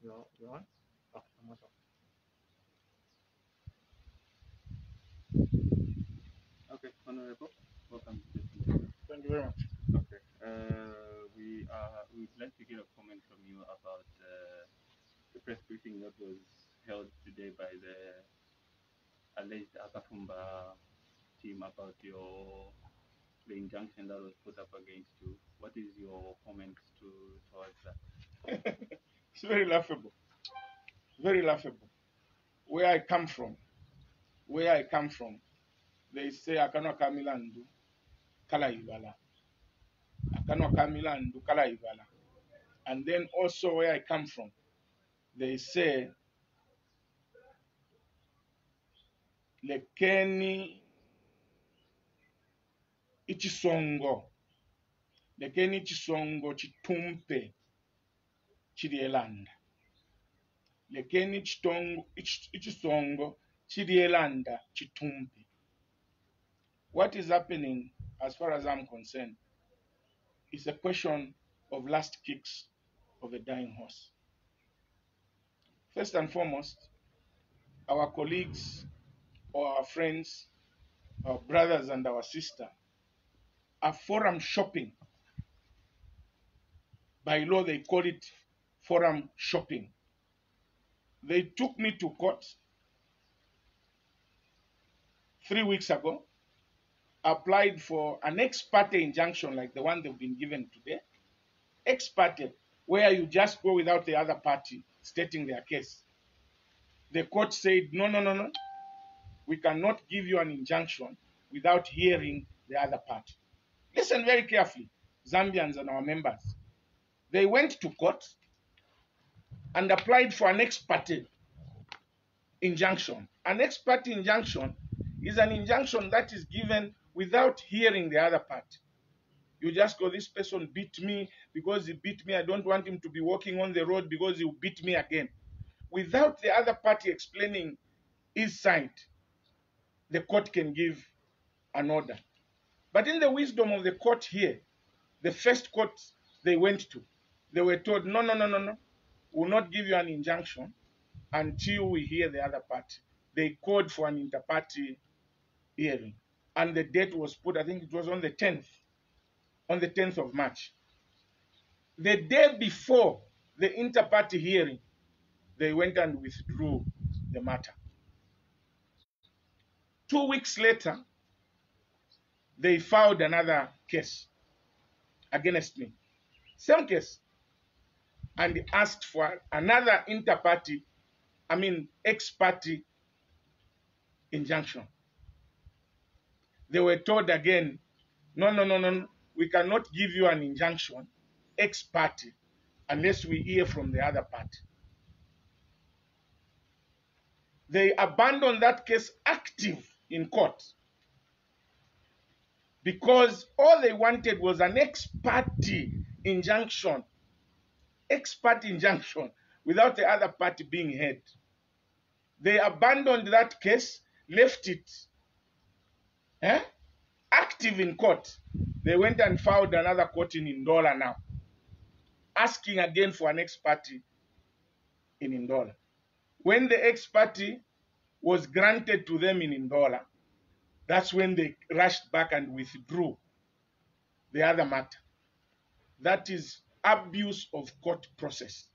You're on? Oh, I'm not on. Okay, Honorable, welcome. Thank you very much. Okay, we'd like to get a comment from you about the press briefing that was held today by the alleged Akafumba team about the injunction that was put up against you. What is your comment towards that? It's very laughable. Very laughable. Where I come from, where I come from, they say akano kamilandu kala ibala. Akano kamilandu kala ibala. And then also where I come from, they say lekeni ichisongo. Lekeni ichisongo chitumpe chirielanda. Lekeni ichisongo chirielanda chitumpe. What is happening, as far as I'm concerned, is a question of last kicks of a dying horse. First and foremost, our colleagues or our friends, our brothers and our sisters are forum shopping. By law, they call it forum shopping. They took me to court 3 weeks ago, applied for an ex parte injunction like the one they've been given today. Ex parte, where you just go without the other party stating their case. The court said, no, no, no, no. We cannot give you an injunction without hearing the other party. Listen very carefully, Zambians and our members. They went to court and applied for an ex parte injunction. An ex parte injunction is an injunction that is given without hearing the other party. You just go, this person beat me. Because he beat me, I don't want him to be walking on the road because he will beat me again. Without the other party explaining his side, the court can give an order. But in the wisdom of the court here, the first court they went to, they were told, no, no, no, no, no. We will not give you an injunction until we hear the other party. They called for an inter-party hearing. And the date was put, I think it was on the 10th of March. The day before the inter-party hearing, they went and withdrew the matter. 2 weeks later, they filed another case against me. Same case. And asked for another ex-party injunction. They were told again, no, no, no, no, no. We cannot give you an injunction ex-party unless we hear from the other party. They abandoned that case active in court because all they wanted was an ex-party injunction, without the other party being heard. They abandoned that case, left it active in court. They went and filed another court in Ndola now, asking again for an ex-party in Ndola. When the ex-party was granted to them in Ndola, that's when they rushed back and withdrew the other matter. That is abuse of court process.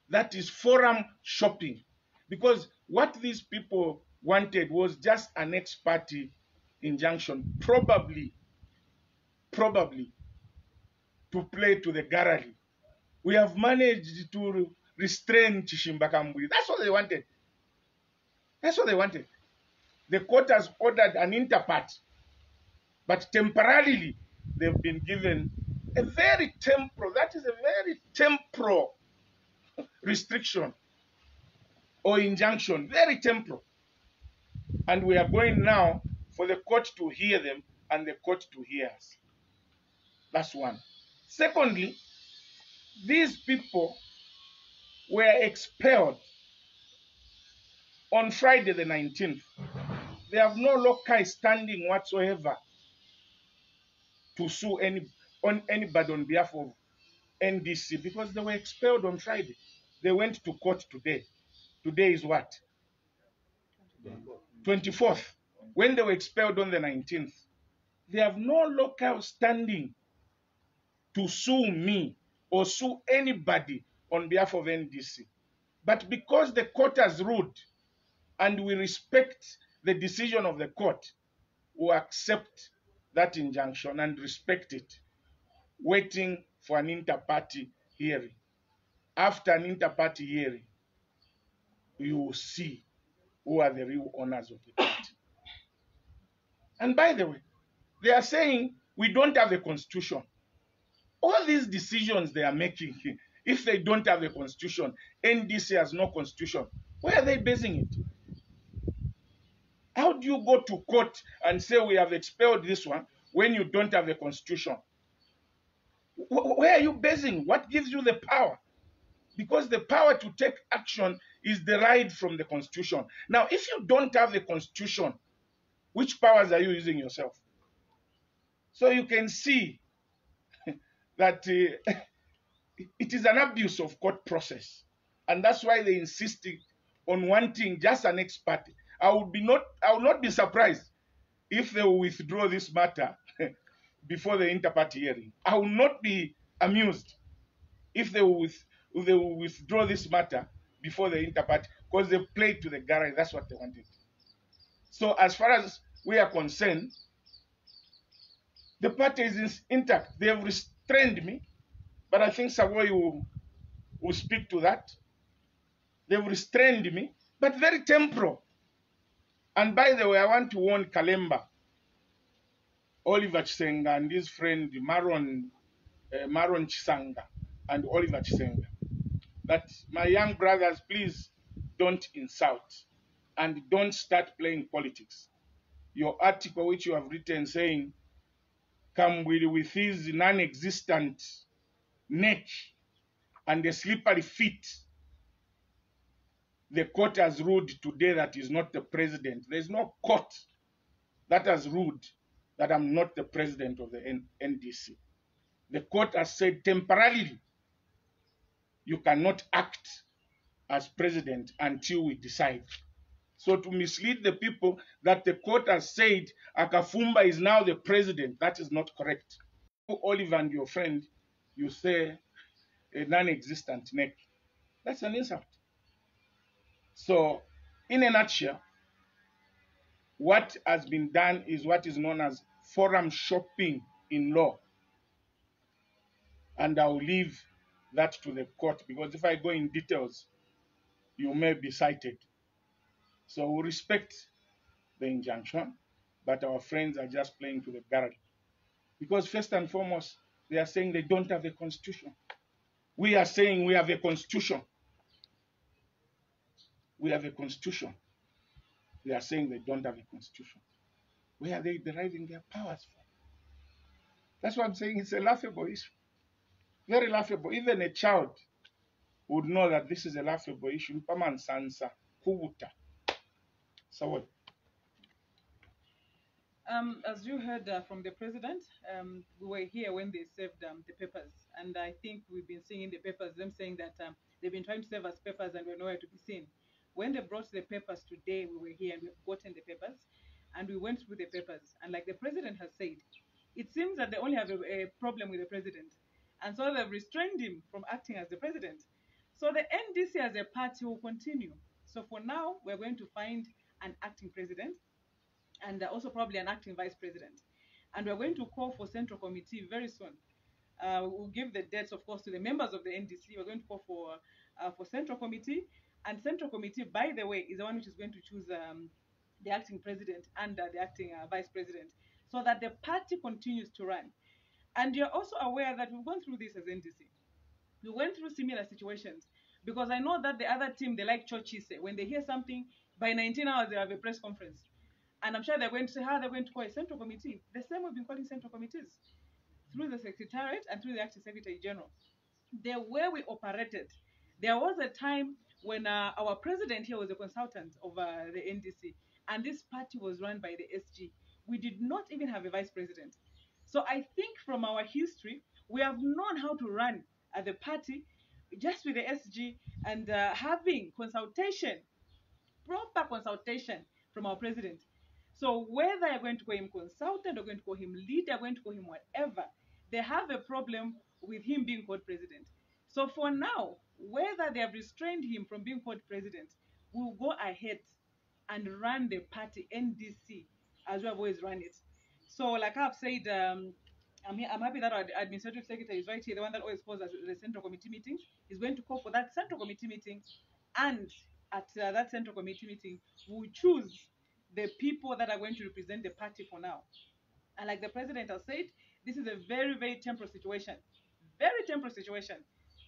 That is forum shopping. Because what these people wanted was just an ex-party injunction, probably to play to the gallery. We have managed to restrain Chishimba Kambui. That's what they wanted. That's what they wanted. The court has ordered an inter-party, but temporarily they've been given a very temporal, that is a very temporal restriction or injunction, very temporal. And we are going now for the court to hear them and the court to hear us. That's one. Secondly, these people were expelled on Friday the 19th. They have no loci standing whatsoever to sue anybody on behalf of NDC because they were expelled on Friday. They went to court today. Today is what? 24th. When they were expelled on the 19th. They have no local standing to sue me or sue anybody on behalf of NDC. But because the court has ruled and we respect the decision of the court, we accept that injunction and respect it, waiting for an inter-party hearing. After an inter-party hearing, you will see who are the real owners of the party. And by the way, they are saying we don't have a constitution. All these decisions they are making, if they don't have a constitution, NDC has no constitution, where are they basing it? How do you go to court and say we have expelled this one when you don't have a constitution? Where are you basing? What gives you the power? Because the power to take action is derived from the constitution. Now, if you don't have the constitution, which powers are you using yourself? So you can see that it is an abuse of court process. And that's why they insisted on wanting just an expert. I would not be surprised if they will withdraw this matter before the inter-party hearing. I will not be amused if they will withdraw this matter before the inter-party, because they played to the gallery. That's what they wanted. So as far as we are concerned, the party is intact. They have restrained me, but I think Savoy will speak to that. They've restrained me, but very temporal. And by the way, I want to warn Kalemba, Oliver Chisenga, and his friend Maron Chisanga, and Oliver Chisenga, that my young brothers, please don't insult and don't start playing politics. Your article which you have written saying, come with his non-existent neck and a slippery feet, the court has ruled today that is not the president. There's no court that has ruled that I'm not the president of the NDC. The court has said temporarily, you cannot act as president until we decide. So to mislead the people that the court has said Akafumba is now the president, that is not correct. Oliver and your friend, you say a non-existent neck. That's an insult. So in a nutshell, what has been done is what is known as forum shopping in law. And I'll leave that to the court, because if I go in details, you may be cited. So we respect the injunction, but our friends are just playing to the gallery. Because first and foremost, they are saying they don't have a constitution. We are saying we have a constitution. We have a constitution. They are saying they don't have a constitution. Where are they deriving their powers from? That's what I'm saying. It's a laughable issue. Very laughable. Even a child would know that this is a laughable issue. Paman Sansa, Kubuta. So what? As you heard from the president, we were here when they served the papers, and I think we've been seeing in the papers them saying that they've been trying to serve us papers and we're nowhere to be seen. When they brought the papers today, we were here and we've gotten the papers, and we went through the papers. And like the president has said, it seems that they only have a problem with the president, and so they've restrained him from acting as the president. So the NDC as a party will continue. So for now, we're going to find an acting president, and also probably an acting vice president. And we're going to call for central committee very soon. We'll give the dates, of course, to the members of the NDC. We're going to call for central committee. And central committee, by the way, is the one which is going to choose the acting president and the acting vice president, so that the party continues to run. And you're also aware that we've gone through this as NDC. We went through similar situations, because I know that the other team, they like churches. When they hear something, by 19 hours, they have a press conference. And I'm sure they're going to say how they're going to call a central committee. The same we've been calling central committees through the Secretariat and through the Acting Secretary General. The way we operated, there was a time when our president here was a consultant of the NDC, and this party was run by the SG. We did not even have a vice president. So I think from our history, we have known how to run the party just with the SG, and having consultation, proper consultation from our president. So whether you're going to call him consultant or going to call him leader, going to call him whatever, they have a problem with him being called president. So for now, whether they have restrained him from being called president, we'll go ahead and run the party NDC as we have always run it. So like I've said, I'm happy that our administrative secretary is right here, the one that always calls us the central committee meetings. He's going to call for that central committee meeting, and at that central committee meeting, we'll choose the people that are going to represent the party for now. And like the president has said, this is a very, very temporary situation. Very temporary situation.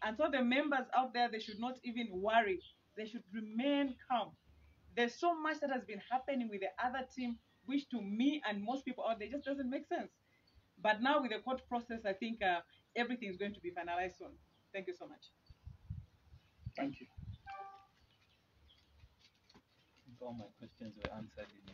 And so the members out there, they should not even worry. They should remain calm. There's so much that has been happening with the other team, which to me and most people out there just doesn't make sense. But now with the court process, I think everything is going to be finalized soon. Thank you so much. Thank you. All my questions were answered in